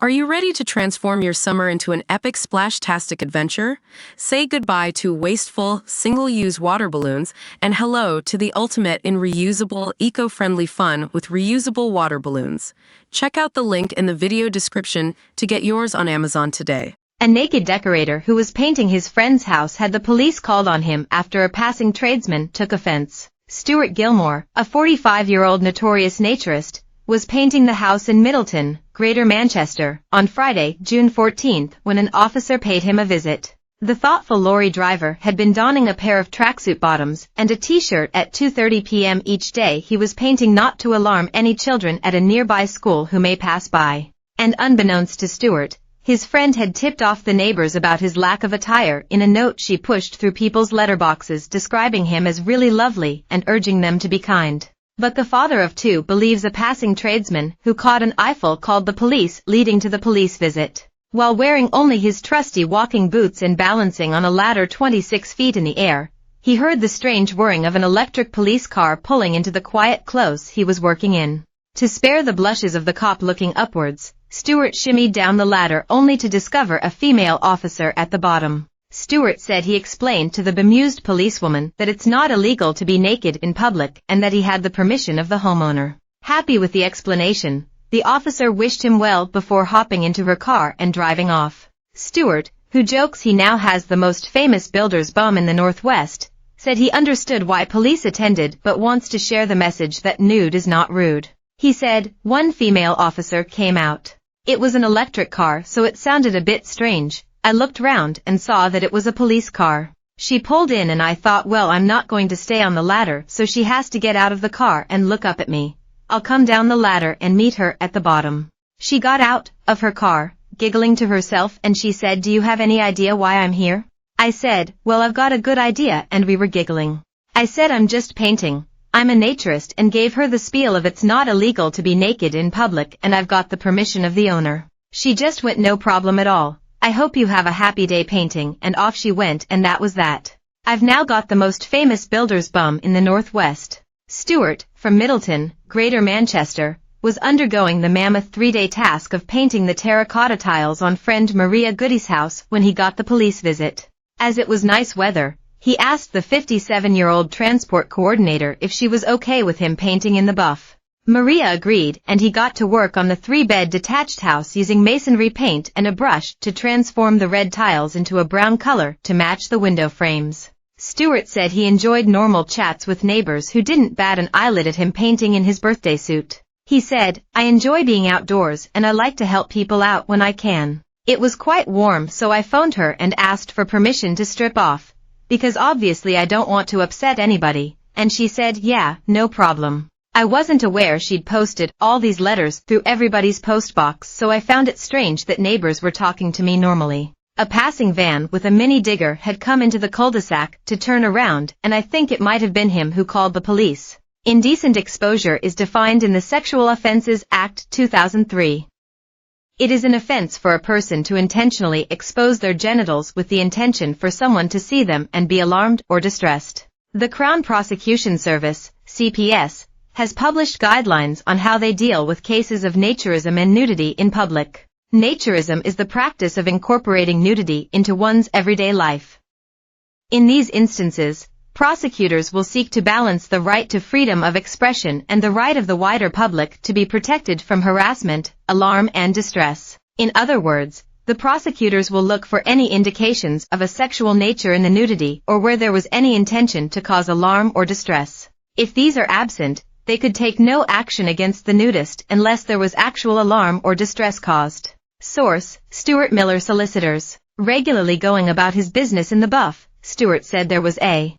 Are you ready to transform your summer into an epic splash-tastic adventure? Say goodbye to wasteful, single-use water balloons and hello to the ultimate in reusable, eco-friendly fun with reusable water balloons. Check out the link in the video description to get yours on Amazon today. A naked decorator who was painting his friend's house had the police called on him after a passing tradesman took offense. Stuart Gilmore, a 45-year-old notorious naturist, was painting the house in Middleton, Greater Manchester, on Friday, June 14, when an officer paid him a visit. The thoughtful lorry driver had been donning a pair of tracksuit bottoms and a t-shirt at 2:30 p.m. each day. He was painting not to alarm any children at a nearby school who may pass by. And unbeknownst to Stuart, his friend had tipped off the neighbors about his lack of attire in a note she pushed through people's letterboxes describing him as really lovely and urging them to be kind. But the father of two believes a passing tradesman who caught an eyeful called the police, leading to the police visit. While wearing only his trusty walking boots and balancing on a ladder 26 feet in the air, he heard the strange whirring of an electric police car pulling into the quiet close he was working in. To spare the blushes of the cop looking upwards, Stuart shimmied down the ladder only to discover a female officer at the bottom. Stuart said he explained to the bemused policewoman that it's not illegal to be naked in public and that he had the permission of the homeowner. Happy with the explanation, the officer wished him well before hopping into her car and driving off. Stuart, who jokes he now has the most famous builder's bum in the Northwest, said he understood why police attended but wants to share the message that nude is not rude. He said, one female officer came out. It was an electric car, so it sounded a bit strange. I looked round and saw that it was a police car. She pulled in and I thought, well, I'm not going to stay on the ladder, so she has to get out of the car and look up at me. I'll come down the ladder and meet her at the bottom. She got out of her car, giggling to herself, and she said, do you have any idea why I'm here? I said, well, I've got a good idea, and we were giggling. I said, I'm just painting. I'm a naturist, and gave her the spiel of it's not illegal to be naked in public and I've got the permission of the owner. She just went, no problem at all. I hope you have a happy day painting, and off she went, and that was that. I've now got the most famous builder's bum in the Northwest. Stuart, from Middleton, Greater Manchester, was undergoing the mammoth 3-day task of painting the terracotta tiles on friend Maria Goody's house when he got the police visit. As it was nice weather, he asked the 57-year-old transport coordinator if she was okay with him painting in the buff. Maria agreed, and he got to work on the 3-bed detached house using masonry paint and a brush to transform the red tiles into a brown color to match the window frames. Stuart said he enjoyed normal chats with neighbors who didn't bat an eyelid at him painting in his birthday suit. He said, I enjoy being outdoors and I like to help people out when I can. It was quite warm, so I phoned her and asked for permission to strip off, because obviously I don't want to upset anybody, and she said, yeah, no problem. I wasn't aware she'd posted all these letters through everybody's postbox, so I found it strange that neighbors were talking to me normally. A passing van with a mini digger had come into the cul-de-sac to turn around, and I think it might have been him who called the police. Indecent exposure is defined in the Sexual Offences Act 2003. It is an offense for a person to intentionally expose their genitals with the intention for someone to see them and be alarmed or distressed. The Crown Prosecution Service, CPS, has published guidelines on how they deal with cases of naturism and nudity in public. Naturism is the practice of incorporating nudity into one's everyday life. In these instances, prosecutors will seek to balance the right to freedom of expression and the right of the wider public to be protected from harassment, alarm, and distress. In other words, the prosecutors will look for any indications of a sexual nature in the nudity or where there was any intention to cause alarm or distress. If these are absent, they could take no action against the nudist unless there was actual alarm or distress caused. Source, Stuart Miller Solicitors. Regularly going about his business in the buff, Stuart said there was a